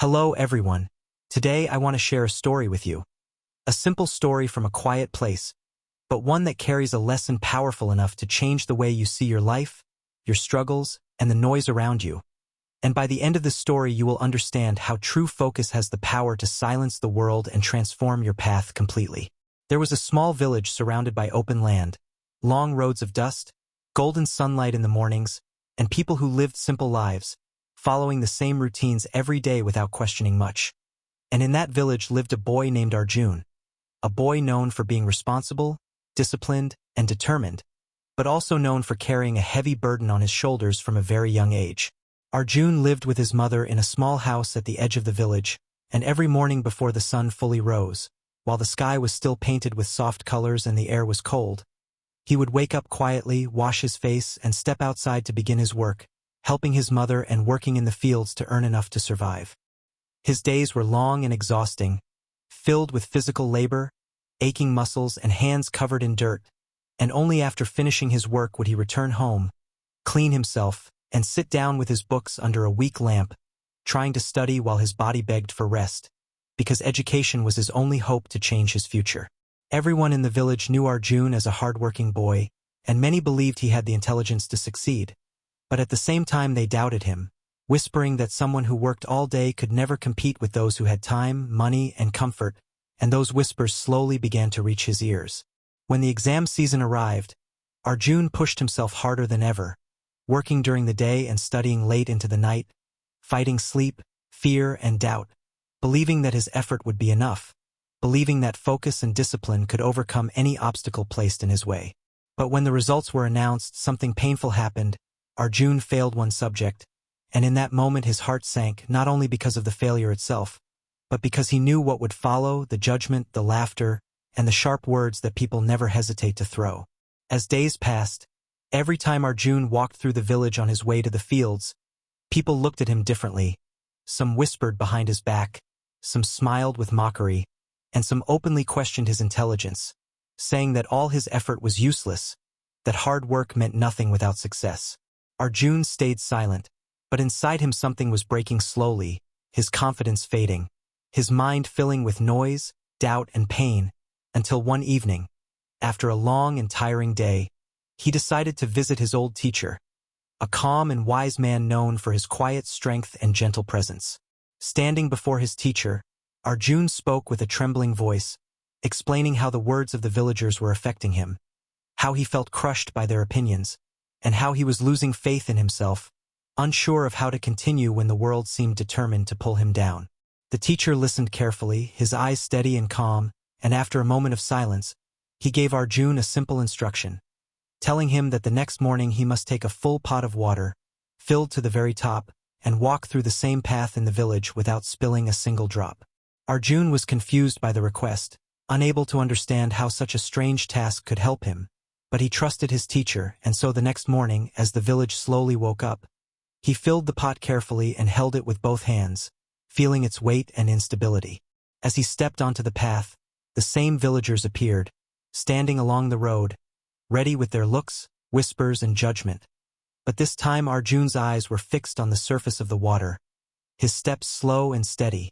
Hello everyone. Today I want to share a story with you. A simple story from a quiet place, but one that carries a lesson powerful enough to change the way you see your life, your struggles, and the noise around you. And by the end of the story you will understand how true focus has the power to silence the world and transform your path completely. There was a small village surrounded by open land, long roads of dust, golden sunlight in the mornings, and people who lived simple lives, following the same routines every day without questioning much. And in that village lived a boy named Arjun, a boy known for being responsible, disciplined, and determined, but also known for carrying a heavy burden on his shoulders from a very young age. Arjun lived with his mother in a small house at the edge of the village, and every morning before the sun fully rose, while the sky was still painted with soft colors and the air was cold, he would wake up quietly, wash his face, and step outside to begin his work, helping his mother and working in the fields to earn enough to survive. His days were long and exhausting, filled with physical labor, aching muscles, and hands covered in dirt, and only after finishing his work would he return home, clean himself, and sit down with his books under a weak lamp, trying to study while his body begged for rest, because education was his only hope to change his future. Everyone in the village knew Arjun as a hard-working boy, and many believed he had the intelligence to succeed. But at the same time they doubted him, whispering that someone who worked all day could never compete with those who had time, money, and comfort, and those whispers slowly began to reach his ears. When the exam season arrived, Arjun pushed himself harder than ever, working during the day and studying late into the night, fighting sleep, fear, and doubt, believing that his effort would be enough, believing that focus and discipline could overcome any obstacle placed in his way. But when the results were announced, something painful happened. Arjun failed one subject, and in that moment his heart sank, not only because of the failure itself, but because he knew what would follow: the judgment, the laughter, and the sharp words that people never hesitate to throw. As days passed, every time Arjun walked through the village on his way to the fields, people looked at him differently. Some whispered behind his back, some smiled with mockery, and some openly questioned his intelligence, saying that all his effort was useless, that hard work meant nothing without success. Arjun stayed silent, but inside him something was breaking slowly, his confidence fading, his mind filling with noise, doubt, and pain, until one evening, after a long and tiring day, he decided to visit his old teacher, a calm and wise man known for his quiet strength and gentle presence. Standing before his teacher, Arjun spoke with a trembling voice, explaining how the words of the villagers were affecting him, how he felt crushed by their opinions, and how he was losing faith in himself, unsure of how to continue when the world seemed determined to pull him down. The teacher listened carefully, his eyes steady and calm, and after a moment of silence, he gave Arjun a simple instruction, telling him that the next morning he must take a full pot of water, filled to the very top, and walk through the same path in the village without spilling a single drop. Arjun was confused by the request, unable to understand how such a strange task could help him, but he trusted his teacher, and so the next morning, as the village slowly woke up, he filled the pot carefully and held it with both hands, feeling its weight and instability. As he stepped onto the path, the same villagers appeared, standing along the road, ready with their looks, whispers, and judgment. But this time Arjun's eyes were fixed on the surface of the water, his steps slow and steady,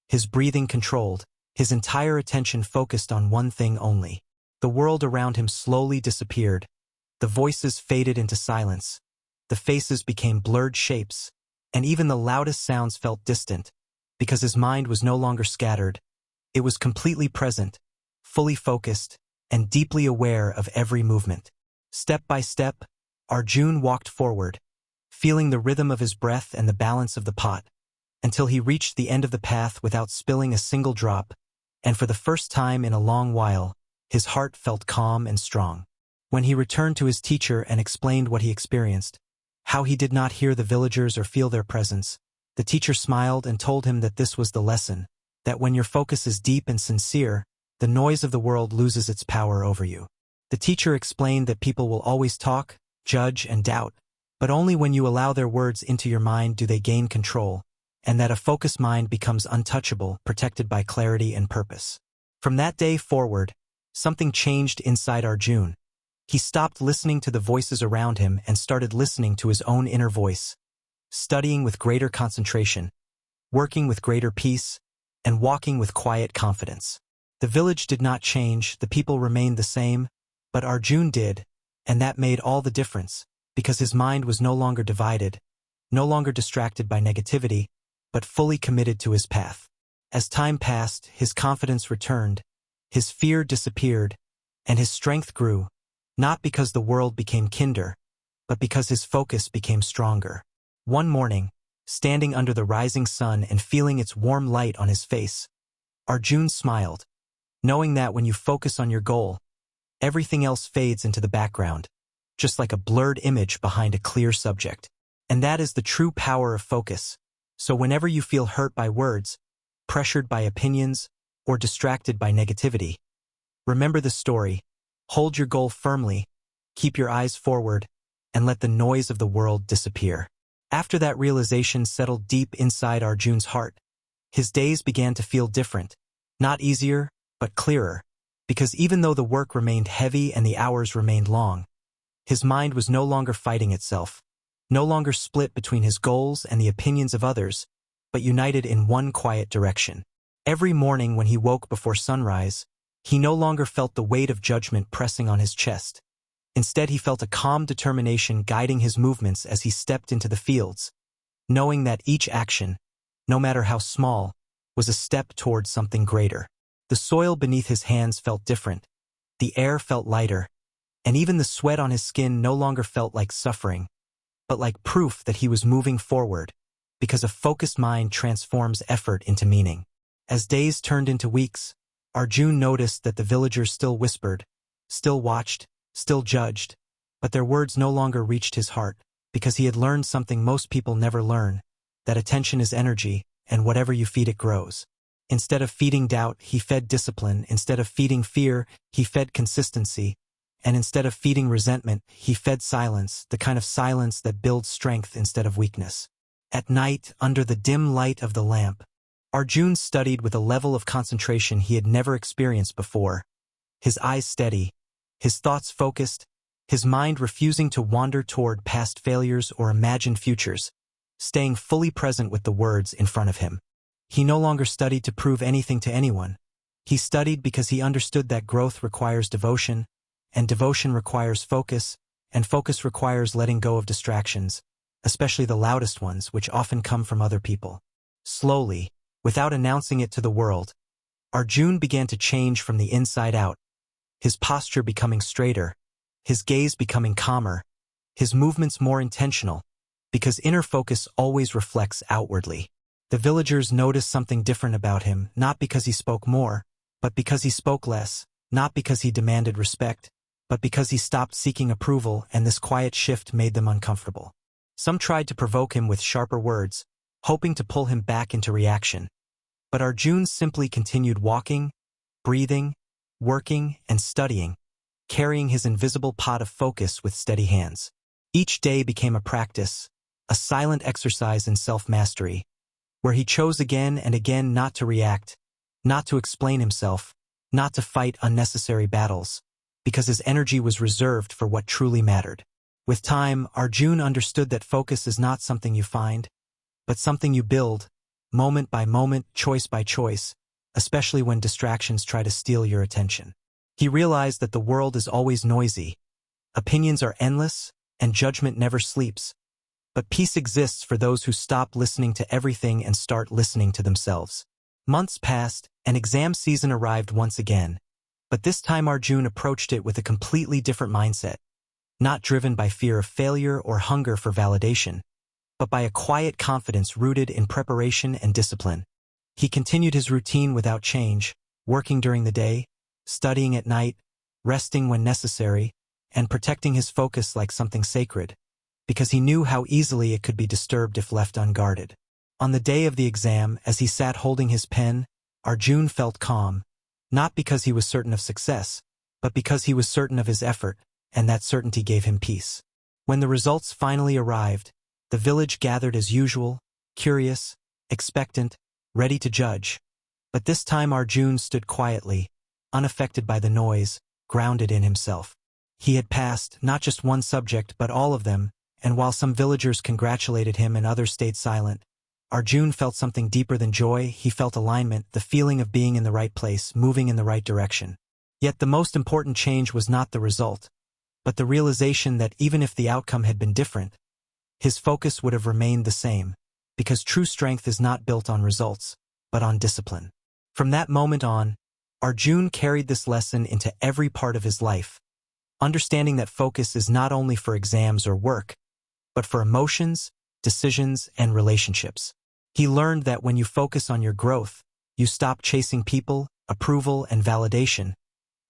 his breathing controlled, his entire attention focused on one thing only. The world around him slowly disappeared, the voices faded into silence, the faces became blurred shapes, and even the loudest sounds felt distant, because his mind was no longer scattered. It was completely present, fully focused, and deeply aware of every movement. Step by step, Arjun walked forward, feeling the rhythm of his breath and the balance of the pot, until he reached the end of the path without spilling a single drop, and for the first time in a long while, his heart felt calm and strong. When he returned to his teacher and explained what he experienced, how he did not hear the villagers or feel their presence, the teacher smiled and told him that this was the lesson, that when your focus is deep and sincere, the noise of the world loses its power over you. The teacher explained that people will always talk, judge, and doubt, but only when you allow their words into your mind do they gain control, and that a focused mind becomes untouchable, protected by clarity and purpose. From that day forward, something changed inside Arjun. He stopped listening to the voices around him and started listening to his own inner voice, studying with greater concentration, working with greater peace, and walking with quiet confidence. The village did not change, the people remained the same, but Arjun did, and that made all the difference, because his mind was no longer divided, no longer distracted by negativity, but fully committed to his path. As time passed, his confidence returned, his fear disappeared, and his strength grew, not because the world became kinder, but because his focus became stronger. One morning, standing under the rising sun and feeling its warm light on his face, Arjun smiled, knowing that when you focus on your goal, everything else fades into the background, just like a blurred image behind a clear subject. And that is the true power of focus. So whenever you feel hurt by words, pressured by opinions, or distracted by negativity, remember the story, hold your goal firmly, keep your eyes forward, and let the noise of the world disappear. After that realization settled deep inside Arjun's heart, his days began to feel different, not easier, but clearer, because even though the work remained heavy and the hours remained long, his mind was no longer fighting itself, no longer split between his goals and the opinions of others, but united in one quiet direction. Every morning when he woke before sunrise, he no longer felt the weight of judgment pressing on his chest. Instead, he felt a calm determination guiding his movements as he stepped into the fields, knowing that each action, no matter how small, was a step towards something greater. The soil beneath his hands felt different, the air felt lighter, and even the sweat on his skin no longer felt like suffering, but like proof that he was moving forward, because a focused mind transforms effort into meaning. As days turned into weeks, Arjun noticed that the villagers still whispered, still watched, still judged, but their words no longer reached his heart, because he had learned something most people never learn, that attention is energy, and whatever you feed it grows. Instead of feeding doubt, he fed discipline. Instead of feeding fear, he fed consistency. And instead of feeding resentment, he fed silence, the kind of silence that builds strength instead of weakness. At night, under the dim light of the lamp, Arjun studied with a level of concentration he had never experienced before. His eyes steady, his thoughts focused, his mind refusing to wander toward past failures or imagined futures, staying fully present with the words in front of him. He no longer studied to prove anything to anyone. He studied because he understood that growth requires devotion, and devotion requires focus, and focus requires letting go of distractions, especially the loudest ones, which often come from other people. Slowly, without announcing it to the world, Arjun began to change from the inside out, his posture becoming straighter, his gaze becoming calmer, his movements more intentional, because inner focus always reflects outwardly. The villagers noticed something different about him, not because he spoke more, but because he spoke less, not because he demanded respect, but because he stopped seeking approval, and this quiet shift made them uncomfortable. Some tried to provoke him with sharper words, hoping to pull him back into reaction. But Arjun simply continued walking, breathing, working, and studying, carrying his invisible pot of focus with steady hands. Each day became a practice, a silent exercise in self-mastery, where he chose again and again not to react, not to explain himself, not to fight unnecessary battles, because his energy was reserved for what truly mattered. With time, Arjun understood that focus is not something you find, but something you build, moment by moment, choice by choice, especially when distractions try to steal your attention. He realized that the world is always noisy, opinions are endless, and judgment never sleeps. But peace exists for those who stop listening to everything and start listening to themselves. Months passed, and exam season arrived once again. But this time Arjun approached it with a completely different mindset, not driven by fear of failure or hunger for validation, but by a quiet confidence rooted in preparation and discipline. He continued his routine without change, working during the day, studying at night, resting when necessary, and protecting his focus like something sacred, because he knew how easily it could be disturbed if left unguarded. On the day of the exam, as he sat holding his pen, Arjun felt calm, not because he was certain of success, but because he was certain of his effort, and that certainty gave him peace. When the results finally arrived, the village gathered as usual, curious, expectant, ready to judge. But this time Arjun stood quietly, unaffected by the noise, grounded in himself. He had passed not just one subject but all of them, and while some villagers congratulated him and others stayed silent, Arjun felt something deeper than joy. He felt alignment, the feeling of being in the right place, moving in the right direction. Yet the most important change was not the result, but the realization that even if the outcome had been different, his focus would have remained the same, because true strength is not built on results, but on discipline. From that moment on, Arjun carried this lesson into every part of his life, understanding that focus is not only for exams or work, but for emotions, decisions, and relationships. He learned that when you focus on your growth, you stop chasing people, approval, and validation,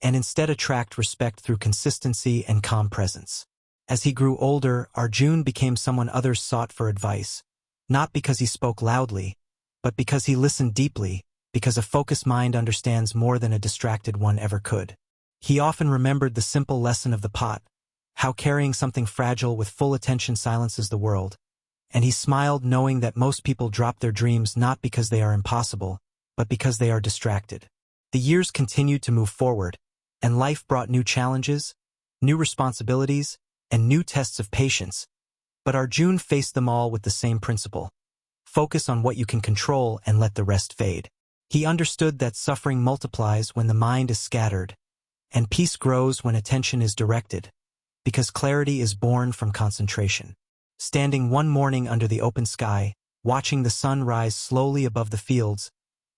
and instead attract respect through consistency and calm presence. As he grew older, Arjun became someone others sought for advice, not because he spoke loudly, but because he listened deeply, because a focused mind understands more than a distracted one ever could. He often remembered the simple lesson of the pot, how carrying something fragile with full attention silences the world, and he smiled knowing that most people drop their dreams not because they are impossible, but because they are distracted. The years continued to move forward, and life brought new challenges, new responsibilities, and new tests of patience, but Arjun faced them all with the same principle: focus on what you can control and let the rest fade. He understood that suffering multiplies when the mind is scattered, and peace grows when attention is directed, because clarity is born from concentration. Standing one morning under the open sky, watching the sun rise slowly above the fields,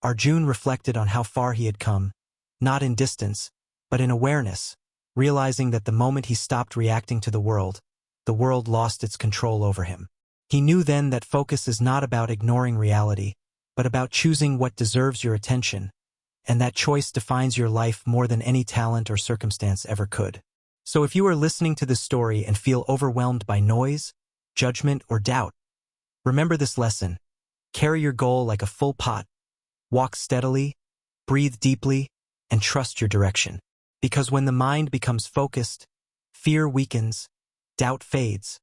Arjun reflected on how far he had come, not in distance, but in awareness, realizing that the moment he stopped reacting to the world lost its control over him. He knew then that focus is not about ignoring reality, but about choosing what deserves your attention, and that choice defines your life more than any talent or circumstance ever could. So if you are listening to this story and feel overwhelmed by noise, judgment, or doubt, remember this lesson: carry your goal like a full pot, walk steadily, breathe deeply, and trust your direction. Because when the mind becomes focused, fear weakens, doubt fades,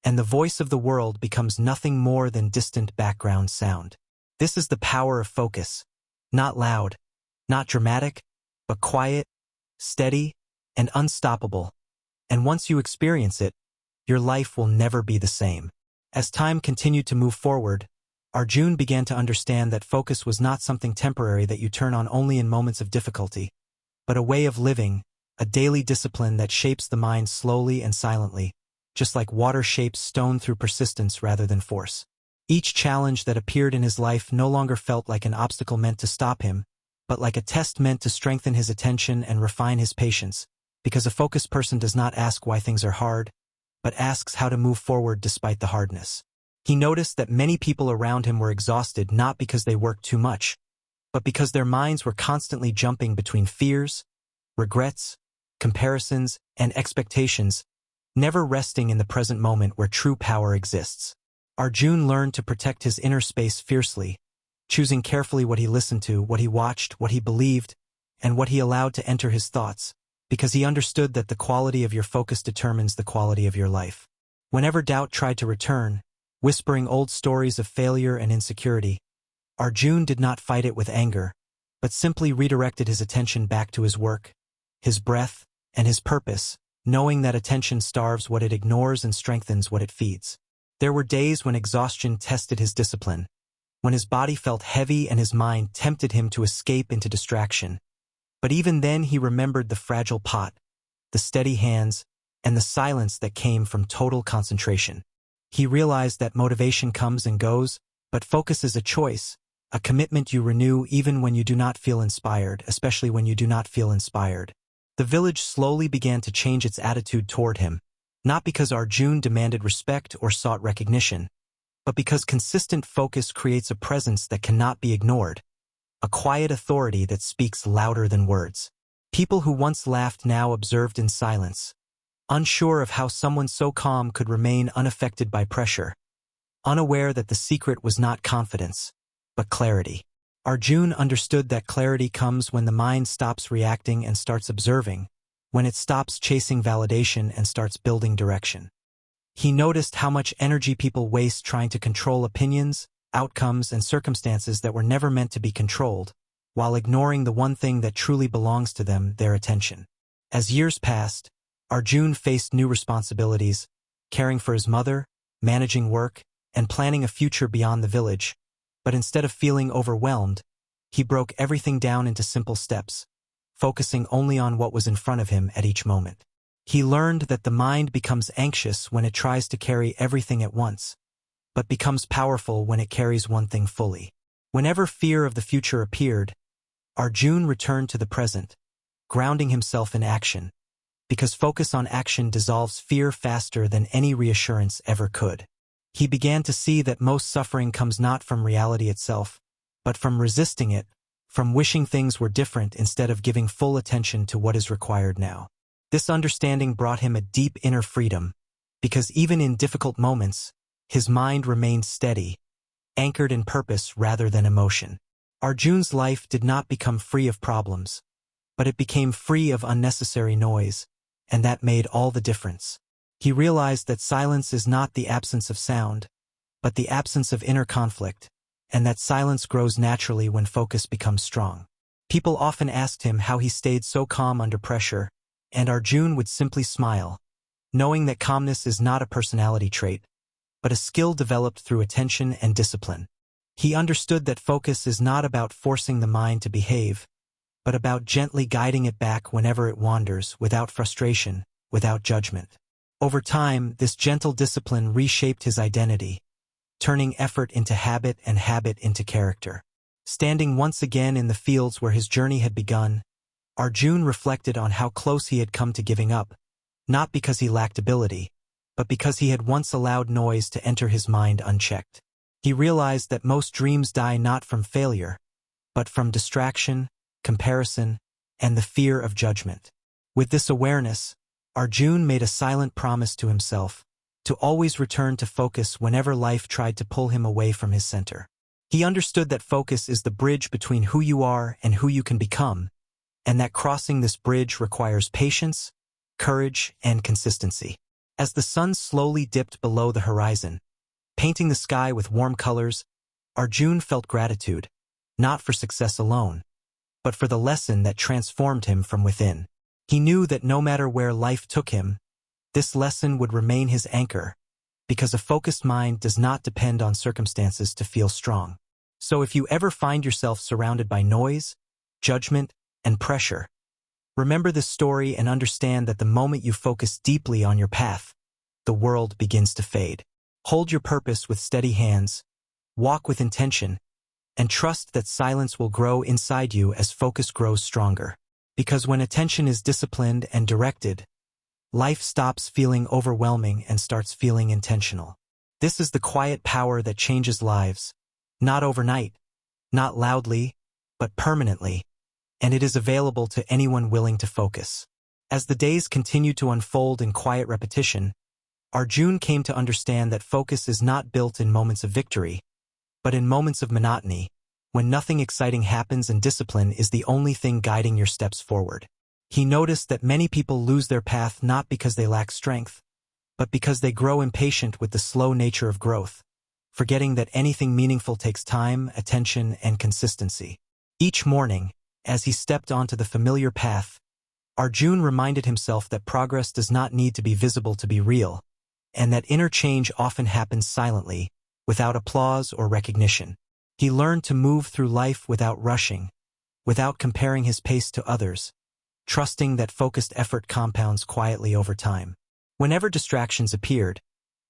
and the voice of the world becomes nothing more than distant background sound. This is the power of focus: not loud, not dramatic, but quiet, steady, and unstoppable. And once you experience it, your life will never be the same. As time continued to move forward, Arjun began to understand that focus was not something temporary that you turn on only in moments of difficulty, but a way of living, a daily discipline that shapes the mind slowly and silently, just like water shapes stone through persistence rather than force. Each challenge that appeared in his life no longer felt like an obstacle meant to stop him, but like a test meant to strengthen his attention and refine his patience, because a focused person does not ask why things are hard, but asks how to move forward despite the hardness. He noticed that many people around him were exhausted not because they worked too much, but because their minds were constantly jumping between fears, regrets, comparisons, and expectations, never resting in the present moment where true power exists. Arjun learned to protect his inner space fiercely, choosing carefully what he listened to, what he watched, what he believed, and what he allowed to enter his thoughts, because he understood that the quality of your focus determines the quality of your life. Whenever doubt tried to return, whispering old stories of failure and insecurity, Arjun did not fight it with anger, but simply redirected his attention back to his work, his breath, and his purpose, knowing that attention starves what it ignores and strengthens what it feeds. There were days when exhaustion tested his discipline, when his body felt heavy and his mind tempted him to escape into distraction. But even then he remembered the fragile pot, the steady hands, and the silence that came from total concentration. He realized that motivation comes and goes, but focus is a choice, a commitment you renew even when you do not feel inspired, especially when you do not feel inspired. The village slowly began to change its attitude toward him, not because Arjun demanded respect or sought recognition, but because consistent focus creates a presence that cannot be ignored, a quiet authority that speaks louder than words. People who once laughed now observed in silence, unsure of how someone so calm could remain unaffected by pressure, unaware that the secret was not confidence, but clarity. Arjun understood that clarity comes when the mind stops reacting and starts observing, when it stops chasing validation and starts building direction. He noticed how much energy people waste trying to control opinions, outcomes, and circumstances that were never meant to be controlled, while ignoring the one thing that truly belongs to them, their attention. As years passed, Arjun faced new responsibilities, caring for his mother, managing work, and planning a future beyond the village, But instead of feeling overwhelmed, he broke everything down into simple steps, focusing only on what was in front of him at each moment. He learned that the mind becomes anxious when it tries to carry everything at once, but becomes powerful when it carries one thing fully. Whenever fear of the future appeared, Arjun returned to the present, grounding himself in action, because focus on action dissolves fear faster than any reassurance ever could. He began to see that most suffering comes not from reality itself, but from resisting it, from wishing things were different instead of giving full attention to what is required now. This understanding brought him a deep inner freedom, because even in difficult moments, his mind remained steady, anchored in purpose rather than emotion. Arjun's life did not become free of problems, but it became free of unnecessary noise, and that made all the difference. He realized that silence is not the absence of sound, but the absence of inner conflict, and that silence grows naturally when focus becomes strong. People often asked him how he stayed so calm under pressure, and Arjun would simply smile, knowing that calmness is not a personality trait, but a skill developed through attention and discipline. He understood that focus is not about forcing the mind to behave, but about gently guiding it back whenever it wanders, without frustration, without judgment. Over time, this gentle discipline reshaped his identity, turning effort into habit and habit into character. Standing once again in the fields where his journey had begun, Arjun reflected on how close he had come to giving up, not because he lacked ability, but because he had once allowed noise to enter his mind unchecked. He realized that most dreams die not from failure, but from distraction, comparison, and the fear of judgment. With this awareness, Arjun made a silent promise to himself to always return to focus whenever life tried to pull him away from his center. He understood that focus is the bridge between who you are and who you can become, and that crossing this bridge requires patience, courage, and consistency. As the sun slowly dipped below the horizon, painting the sky with warm colors, Arjun felt gratitude, not for success alone, but for the lesson that transformed him from within. He knew that no matter where life took him, this lesson would remain his anchor, because a focused mind does not depend on circumstances to feel strong. So if you ever find yourself surrounded by noise, judgment, and pressure, remember this story and understand that the moment you focus deeply on your path, the world begins to fade. Hold your purpose with steady hands, walk with intention, and trust that silence will grow inside you as focus grows stronger. Because when attention is disciplined and directed, life stops feeling overwhelming and starts feeling intentional. This is the quiet power that changes lives, not overnight, not loudly, but permanently, and it is available to anyone willing to focus. As the days continued to unfold in quiet repetition, Arjun came to understand that focus is not built in moments of victory, but in moments of monotony, when nothing exciting happens and discipline is the only thing guiding your steps forward. He noticed that many people lose their path not because they lack strength, but because they grow impatient with the slow nature of growth, forgetting that anything meaningful takes time, attention, and consistency. Each morning, as he stepped onto the familiar path, Arjun reminded himself that progress does not need to be visible to be real, and that inner change often happens silently, without applause or recognition. He learned to move through life without rushing, without comparing his pace to others, trusting that focused effort compounds quietly over time. Whenever distractions appeared,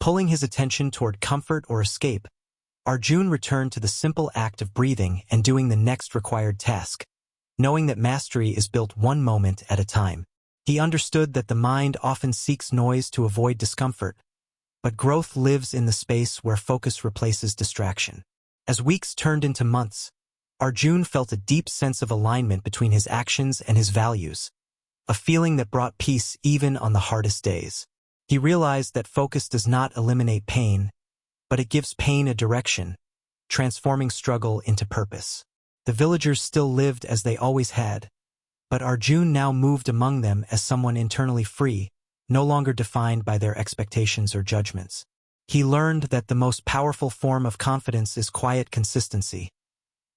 pulling his attention toward comfort or escape, Arjun returned to the simple act of breathing and doing the next required task, knowing that mastery is built one moment at a time. He understood that the mind often seeks noise to avoid discomfort, but growth lives in the space where focus replaces distraction. As weeks turned into months, Arjun felt a deep sense of alignment between his actions and his values, a feeling that brought peace even on the hardest days. He realized that focus does not eliminate pain, but it gives pain a direction, transforming struggle into purpose. The villagers still lived as they always had, but Arjun now moved among them as someone internally free, no longer defined by their expectations or judgments. He learned that the most powerful form of confidence is quiet consistency,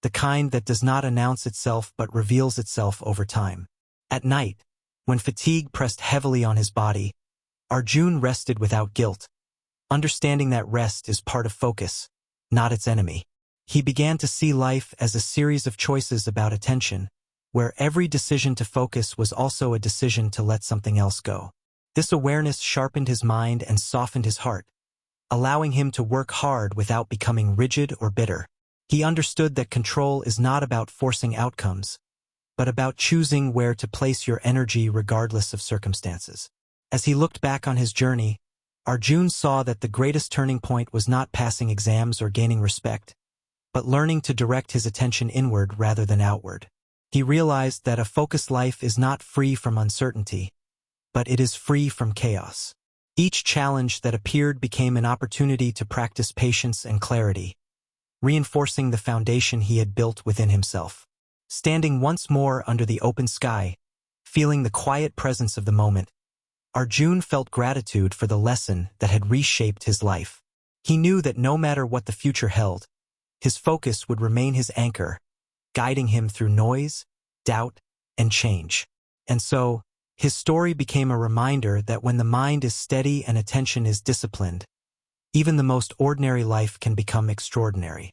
the kind that does not announce itself but reveals itself over time. At night, when fatigue pressed heavily on his body, Arjun rested without guilt, understanding that rest is part of focus, not its enemy. He began to see life as a series of choices about attention, where every decision to focus was also a decision to let something else go. This awareness sharpened his mind and softened his heart, allowing him to work hard without becoming rigid or bitter. He understood that control is not about forcing outcomes, but about choosing where to place your energy regardless of circumstances. As he looked back on his journey, Arjun saw that the greatest turning point was not passing exams or gaining respect, but learning to direct his attention inward rather than outward. He realized that a focused life is not free from uncertainty, but it is free from chaos. Each challenge that appeared became an opportunity to practice patience and clarity, reinforcing the foundation he had built within himself. Standing once more under the open sky, feeling the quiet presence of the moment, Arjun felt gratitude for the lesson that had reshaped his life. He knew that no matter what the future held, his focus would remain his anchor, guiding him through noise, doubt, and change. And so, his story became a reminder that when the mind is steady and attention is disciplined, even the most ordinary life can become extraordinary.